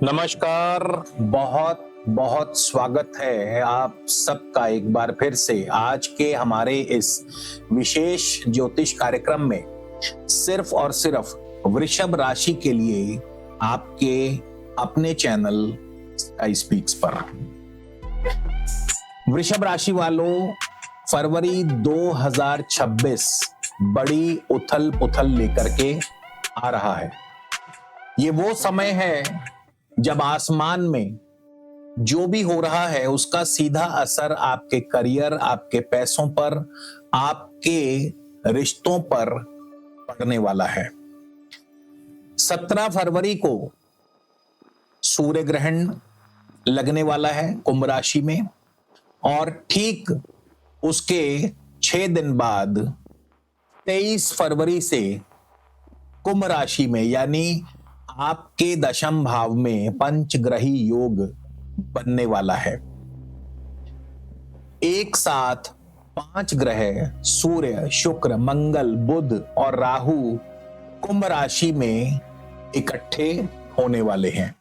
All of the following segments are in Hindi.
नमस्कार। बहुत बहुत स्वागत है आप सबका एक बार फिर से आज के हमारे इस विशेष ज्योतिष कार्यक्रम में। सिर्फ और सिर्फ वृषभ राशि के लिए आपके अपने चैनल स्काई स्पीक्स पर। वृषभ राशि वालों, फरवरी 2026 बड़ी उथल पुथल लेकर के आ रहा है। ये वो समय है जब आसमान में जो भी हो रहा है उसका सीधा असर आपके करियर, आपके पैसों पर, आपके रिश्तों पर पड़ने वाला है। 17 फरवरी को सूर्य ग्रहण लगने वाला है कुंभ राशि में और ठीक उसके 6 दिन बाद 23 फरवरी से कुंभ राशि में यानी आपके दशम भाव में पंचग्रही योग बनने वाला है। एक साथ 5 ग्रह सूर्य, शुक्र, मंगल, बुध और राहु कुंभ राशि में इकट्ठे होने वाले हैं।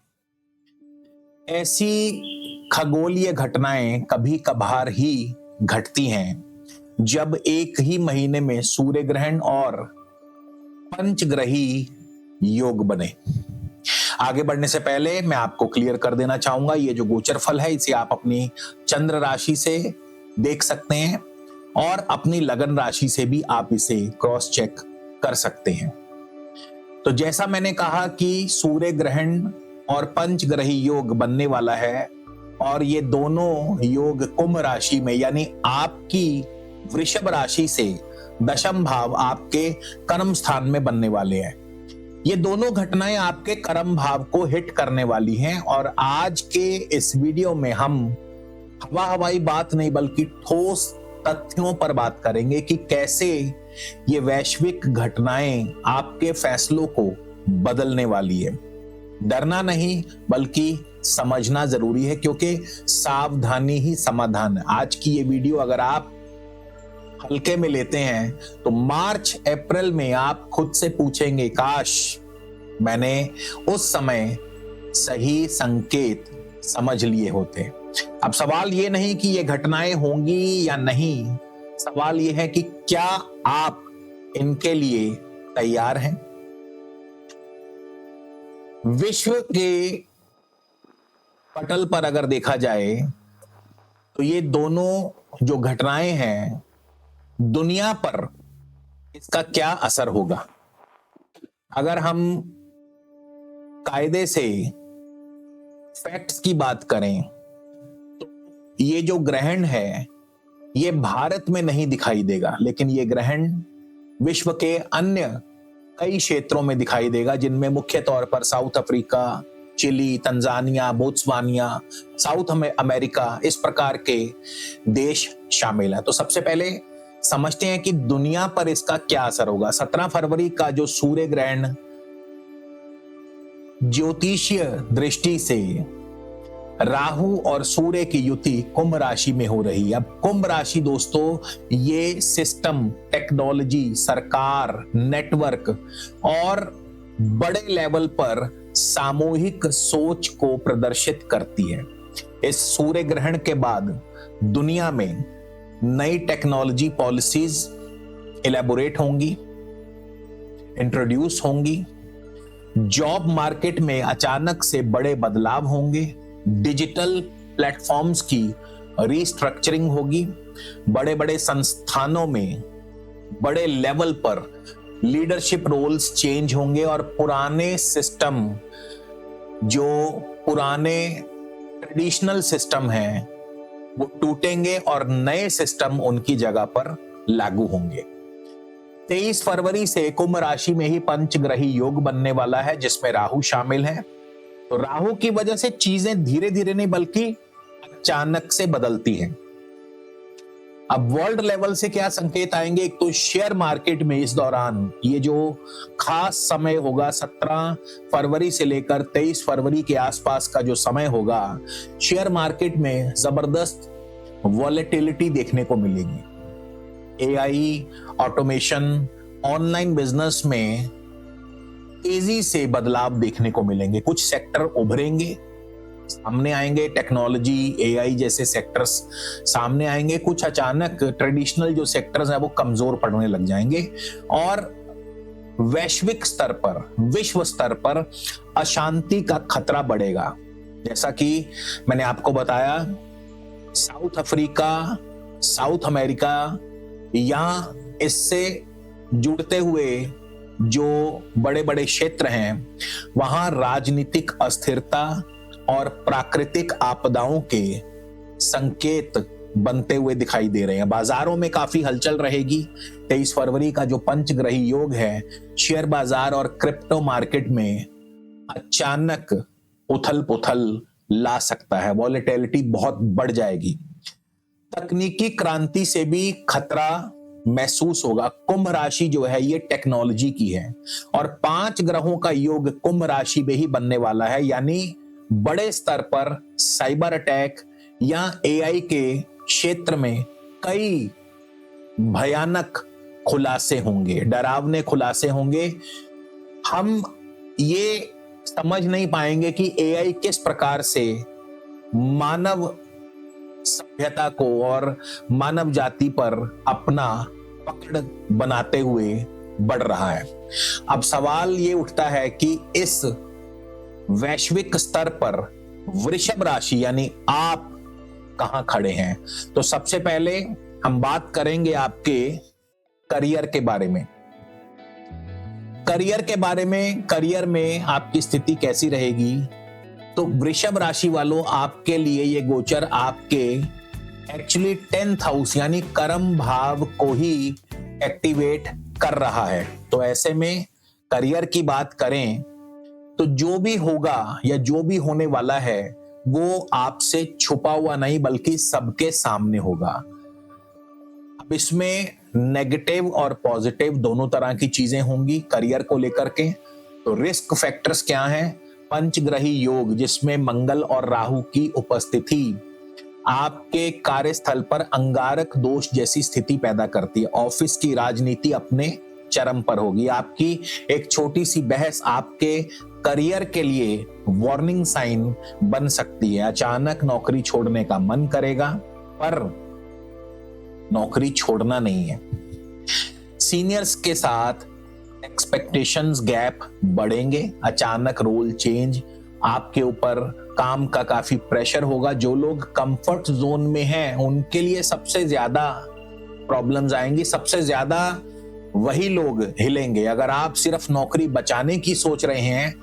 ऐसी खगोलीय घटनाएं कभी कभार ही घटती हैं जब एक ही महीने में सूर्य ग्रहण और पंचग्रही योग बने। आगे बढ़ने से पहले मैं आपको क्लियर कर देना चाहूंगा, ये जो गोचर फल है इसे आप अपनी चंद्र राशि से देख सकते हैं और अपनी लगन राशि से भी आप इसे क्रॉस चेक कर सकते हैं। तो जैसा मैंने कहा कि सूर्य ग्रहण और पंचग्रही योग बनने वाला है और ये दोनों योग कुंभ राशि में यानी आपकी वृषभ राशि से दशम भाव आपके कर्म स्थान में बनने वाले हैं। ये दोनों घटनाएं आपके कर्म भाव को हिट करने वाली हैं और आज के इस वीडियो में हम हवाई बात नहीं बल्कि ठोस तथ्यों पर बात करेंगे कि कैसे ये वैश्विक घटनाएं आपके फैसलों को बदलने वाली है। डरना नहीं बल्कि समझना जरूरी है क्योंकि सावधानी ही समाधान है। आज की ये वीडियो अगर आप हल्के में लेते हैं तो मार्च अप्रैल में आप खुद से पूछेंगे, काश मैंने उस समय सही संकेत समझ लिए होते। अब सवाल ये नहीं कि ये घटनाएं होंगी या नहीं, सवाल ये है कि क्या आप इनके लिए तैयार हैं। विश्व के पटल पर अगर देखा जाए तो ये दोनों जो घटनाएं हैं दुनिया पर इसका क्या असर होगा। अगर हम कायदे से फैक्ट्स की बात करें तो ये जो ग्रहण है ये भारत में नहीं दिखाई देगा, लेकिन ये ग्रहण विश्व के अन्य कई क्षेत्रों में दिखाई देगा जिनमें मुख्य तौर पर South Africa, Chile, Tanzania, Botswana, South America, इस प्रकार के देश शामिल है। तो सबसे पहले समझते हैं कि दुनिया पर इसका क्या असर होगा। 17 फरवरी का जो सूर्य ग्रहण ज्योतिषीय दृष्टि से राहु और सूर्य की युति कुंभ राशि में हो रही है। अब कुंभ राशि दोस्तों ये सिस्टम, टेक्नोलॉजी, सरकार, नेटवर्क और बड़े लेवल पर सामूहिक सोच को प्रदर्शित करती है। इस सूर्य ग्रहण के बाद दुनिया में नई टेक्नोलॉजी पॉलिसीज इलेबोरेट होंगी, इंट्रोड्यूस होंगी, जॉब मार्केट में अचानक से बड़े बदलाव होंगे, डिजिटल प्लेटफॉर्म्स की रीस्ट्रक्चरिंग होगी, बड़े बड़े संस्थानों में बड़े लेवल पर लीडरशिप रोल्स चेंज होंगे और पुराने सिस्टम, जो पुराने ट्रेडिशनल सिस्टम हैं वो टूटेंगे और नए सिस्टम उनकी जगह पर लागू होंगे। 23 फरवरी से कुंभ राशि में ही पंचग्रही योग बनने वाला है जिसमें राहु शामिल है। तो राहु की वजह से चीजें धीरे धीरे नहीं बल्कि अचानक से बदलती हैं। अब वर्ल्ड लेवल से क्या संकेत आएंगे, एक तो शेयर मार्केट में इस दौरान ये जो खास समय होगा 17 फरवरी से लेकर 23 फरवरी के आसपास का जो समय होगा, शेयर मार्केट में जबरदस्त वॉलेटिलिटी देखने को मिलेगी। एआई, ऑटोमेशन, ऑनलाइन बिजनेस में तेजी से बदलाव देखने को मिलेंगे। कुछ सेक्टर उभरेंगे, सामने आएंगे, टेक्नोलॉजी, एआई जैसे सेक्टर्स सामने आएंगे। कुछ अचानक ट्रेडिशनल जो सेक्टर्स हैं वो कमजोर पड़ने लग जाएंगे और वैश्विक स्तर पर, विश्व स्तर पर अशांति का खतरा बढ़ेगा। जैसा कि मैंने आपको बताया, साउथ अफ्रीका, साउथ अमेरिका या इससे जुड़ते हुए जो बड़े बड़े क्षेत्र हैं, वहां राजनीतिक अस्थिरता और प्राकृतिक आपदाओं के संकेत बनते हुए दिखाई दे रहे हैं। बाजारों में काफी हलचल रहेगी। 23 फरवरी का जो पंचग्रही योग है, शेयर बाजार और क्रिप्टो मार्केट में अचानक उथल पुथल ला सकता है। वॉलेटिलिटी बहुत बढ़ जाएगी। तकनीकी क्रांति से भी खतरा महसूस होगा। कुंभ राशि जो है ये टेक्नोलॉजी की है और 5 ग्रहों का योग कुंभ राशि में ही बनने वाला है, यानी बड़े स्तर पर साइबर अटैक या एआई के क्षेत्र में कई भयानक खुलासे होंगे, डरावने खुलासे होंगे। हम ये समझ नहीं पाएंगे कि एआई किस प्रकार से मानव सभ्यता को और मानव जाति पर अपना पकड़ बनाते हुए बढ़ रहा है। अब सवाल ये उठता है कि इस वैश्विक स्तर पर वृषभ राशि यानी आप कहां खड़े हैं। तो सबसे पहले हम बात करेंगे आपके करियर के बारे में। करियर में आपकी स्थिति कैसी रहेगी। तो वृषभ राशि वालों, आपके लिए ये गोचर आपके एक्चुअली 10th हाउस यानी कर्म भाव को ही एक्टिवेट कर रहा है। तो ऐसे में करियर की बात करें तो जो भी होगा या जो भी होने वाला है वो आपसे छुपा हुआ नहीं बल्कि सबके सामने होगा। अब इसमें नेगेटिव और पॉजिटिव दोनों तरह की चीजें होंगी करियर को लेकर के। तो रिस्क फैक्टर्स क्या हैं? पंचग्रही योग जिसमें मंगल और राहु की उपस्थिति आपके कार्यस्थल पर अंगारक दोष जैसी स्थिति पैदा करती है। ऑफिस की राजनीति अपने चरम पर होगी। आपकी एक छोटी सी बहस आपके करियर के लिए वार्निंग साइन बन सकती है। अचानक नौकरी छोड़ने का मन करेगा पर नौकरी छोड़ना नहीं है। सीनियर्स के साथ एक्सपेक्टेशंस गैप बढ़ेंगे। अचानक रोल चेंज, आपके ऊपर काम का काफी प्रेशर होगा। जो लोग कंफर्ट जोन में हैं उनके लिए सबसे ज्यादा प्रॉब्लम्स आएंगी। सबसे ज्यादा वही लोग हिलेंगे। अगर आप सिर्फ नौकरी बचाने की सोच रहे हैं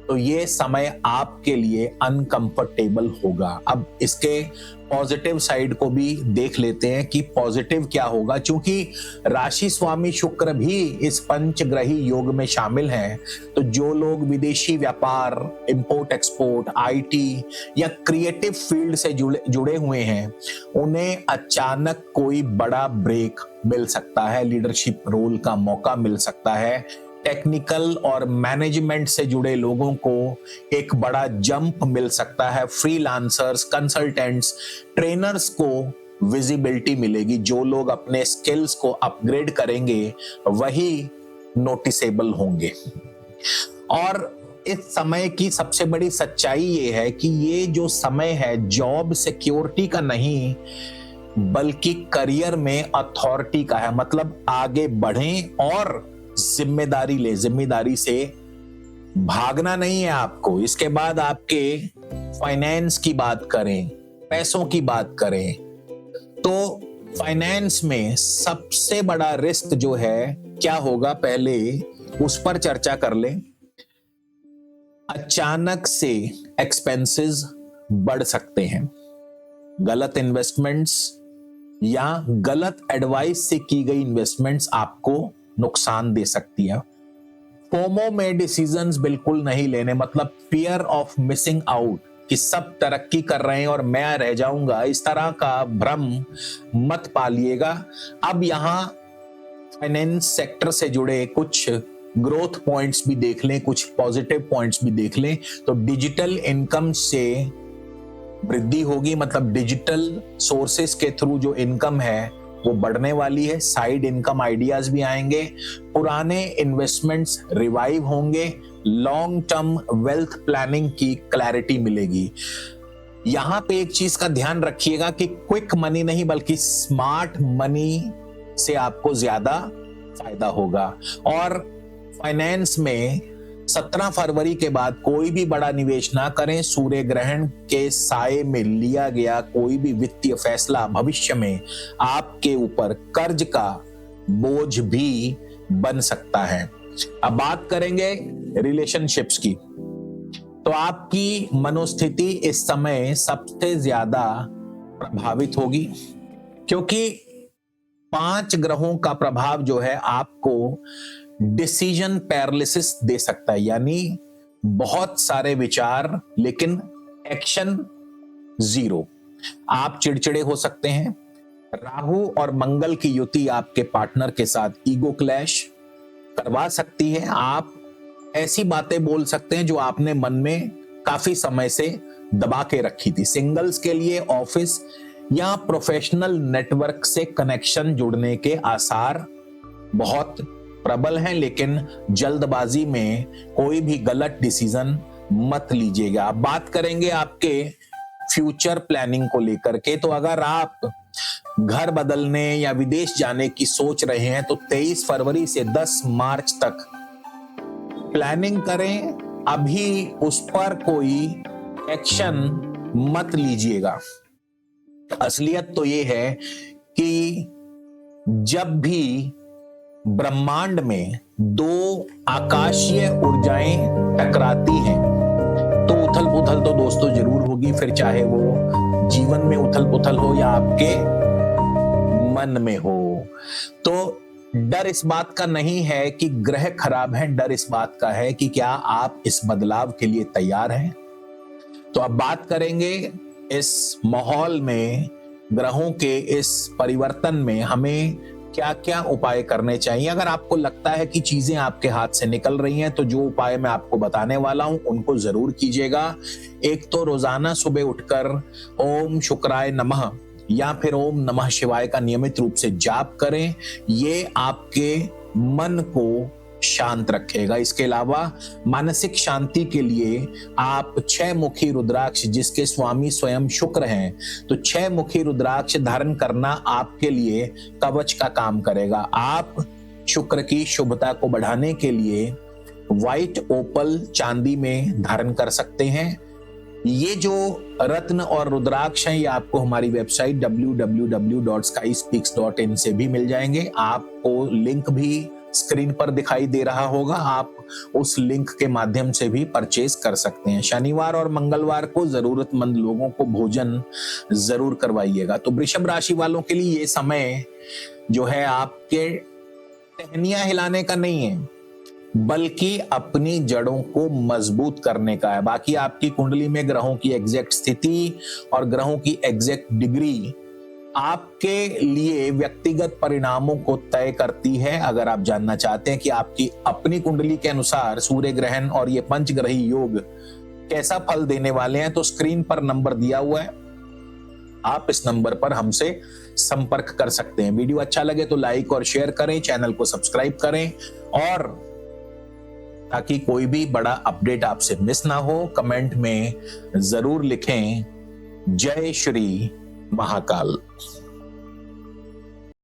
तो ये समय आपके लिए अनकंफर्टेबल होगा। अब इसके पॉजिटिव साइड को भी देख लेते हैं कि पॉजिटिव क्या होगा। क्योंकि राशि स्वामी शुक्र भी इस पंचग्रही योग में शामिल हैं, तो जो लोग विदेशी व्यापार, इंपोर्ट एक्सपोर्ट, आईटी या क्रिएटिव फील्ड से जुड़े हुए हैं उन्हें अचानक कोई बड़ा ब्रेक मिल सकता है। लीडरशिप रोल का मौका मिल सकता है। टेक्निकल और मैनेजमेंट से जुड़े लोगों को एक बड़ा जंप मिल सकता है। फ्रीलांसर्स, कंसल्टेंट्स, ट्रेनर्स को विजिबिलिटी मिलेगी। जो लोग अपने स्किल्स को अपग्रेड करेंगे वही नोटिसेबल होंगे। और इस समय की सबसे बड़ी सच्चाई ये है कि ये जो समय है जॉब सिक्योरिटी का नहीं बल्कि करियर में अथॉरिटी का है। मतलब आगे बढ़ें और जिम्मेदारी ले। जिम्मेदारी से भागना नहीं है आपको। इसके बाद आपके फाइनेंस की बात करें, पैसों की बात करें तो फाइनेंस में सबसे बड़ा रिस्क जो है क्या होगा, पहले उस पर चर्चा कर लें। अचानक से एक्सपेंसेस बढ़ सकते हैं। गलत इन्वेस्टमेंट्स या गलत एडवाइस से की गई इन्वेस्टमेंट्स आपको नुकसान दे सकती है। फोमो में डिसीजंस बिल्कुल नहीं लेने, मतलब फियर ऑफ मिसिंग आउट कि सब तरक्की कर रहे हैं और मैं रह जाऊंगा, इस तरह का भ्रम मत पालिएगा। अब यहां फाइनेंस सेक्टर से जुड़े कुछ ग्रोथ पॉइंट्स भी देख लें, कुछ पॉजिटिव पॉइंट्स भी देख लें। तो डिजिटल इनकम से वृद्धि होगी, मतलब डिजिटल सोर्सेस के थ्रू जो इनकम है वो बढ़ने वाली है। साइड इनकम आइडियाज भी आएंगे, पुराने इन्वेस्टमेंट्स रिवाइव होंगे, लॉन्ग टर्म वेल्थ प्लानिंग की क्लैरिटी मिलेगी। यहां पे एक चीज का ध्यान रखिएगा कि क्विक मनी नहीं बल्कि स्मार्ट मनी से आपको ज्यादा फायदा होगा। और फाइनेंस में 17 फरवरी के बाद कोई भी बड़ा निवेश ना करें। सूर्य ग्रहण के साए में लिया गया कोई भी वित्तीय फैसला भविष्य में आपके ऊपर कर्ज का बोझ भी बन सकता है। अब बात करेंगे रिलेशनशिप्स की, तो आपकी मनोस्थिति इस समय सबसे ज्यादा प्रभावित होगी, क्योंकि 5 ग्रहों का प्रभाव जो है आपको डिसीजन पैरालिसिस दे सकता है, यानी बहुत सारे विचार लेकिन एक्शन जीरो। आप चिड़चिड़े हो सकते हैं। राहु और मंगल की युति आपके पार्टनर के साथ ईगो क्लैश करवा सकती है। आप ऐसी बातें बोल सकते हैं जो आपने मन में काफी समय से दबा के रखी थी। सिंगल्स के लिए ऑफिस या प्रोफेशनल नेटवर्क से कनेक्शन जुड़ने के आसार बहुत प्रबल हैं, लेकिन जल्दबाजी में कोई भी गलत डिसीजन मत लीजिएगा। अब बात करेंगे आपके फ्यूचर प्लानिंग को लेकर के, तो अगर आप घर बदलने या विदेश जाने की सोच रहे हैं तो 23 फरवरी से 10 मार्च तक प्लानिंग करें। अभी उस पर कोई एक्शन मत लीजिएगा। असलियत तो ये है कि जब भी ब्रह्मांड में 2 आकाशीय ऊर्जाएं टकराती हैं तो उथल पुथल तो दोस्तों जरूर होगी, फिर चाहे वो जीवन में उथल पुथल हो या आपके मन में हो। तो डर इस बात का नहीं है कि ग्रह खराब है, डर इस बात का है कि क्या आप इस बदलाव के लिए तैयार हैं। तो अब बात करेंगे इस माहौल में, ग्रहों के इस परिवर्तन में हमें क्या क्या उपाय करने चाहिए। अगर आपको लगता है कि चीजें आपके हाथ से निकल रही हैं तो जो उपाय मैं आपको बताने वाला हूं उनको जरूर कीजिएगा। एक तो रोजाना सुबह उठकर ओम शुक्राय नमः या फिर ओम नमः शिवाय का नियमित रूप से जाप करें। ये आपके मन को शांत रखेगा। इसके अलावा मानसिक शांति के लिए आप 6 मुखी रुद्राक्ष, जिसके स्वामी स्वयं शुक्र हैं, तो 6 मुखी रुद्राक्ष धारण करना आपके लिए कवच का काम करेगा। आप शुक्र की शुभता को बढ़ाने के लिए व्हाइट ओपल चांदी में धारण कर सकते हैं। ये जो रत्न और रुद्राक्ष हैं ये आपको हमारी वेबसाइट www.skyspeaks.in से भी मिल जाएंगे। आपको लिंक भी स्क्रीन पर दिखाई दे रहा होगा, आप उस लिंक के माध्यम से भी परचेज कर सकते हैं। शनिवार और मंगलवार को जरूरतमंद लोगों को भोजन जरूर करवाइएगा। तो वृषभ राशि वालों के लिए ये समय जो है आपके टहनियां हिलाने का नहीं है, बल्कि अपनी जड़ों को मजबूत करने का है। बाकी आपकी कुंडली में ग्रहों की एग्जैक्ट स्थिति और ग्रहों की एग्जैक्ट डिग्री आपके लिए व्यक्तिगत परिणामों को तय करती है। अगर आप जानना चाहते हैं कि आपकी अपनी कुंडली के अनुसार सूर्य ग्रहण और ये पंचग्रही योग कैसा फल देने वाले हैं, तो स्क्रीन पर नंबर दिया हुआ है, आप इस नंबर पर हमसे संपर्क कर सकते हैं। वीडियो अच्छा लगे तो लाइक और शेयर करें, चैनल को सब्सक्राइब करें, और ताकि कोई भी बड़ा अपडेट आपसे मिस ना हो, कमेंट में जरूर लिखें। जय श्री महाकाल।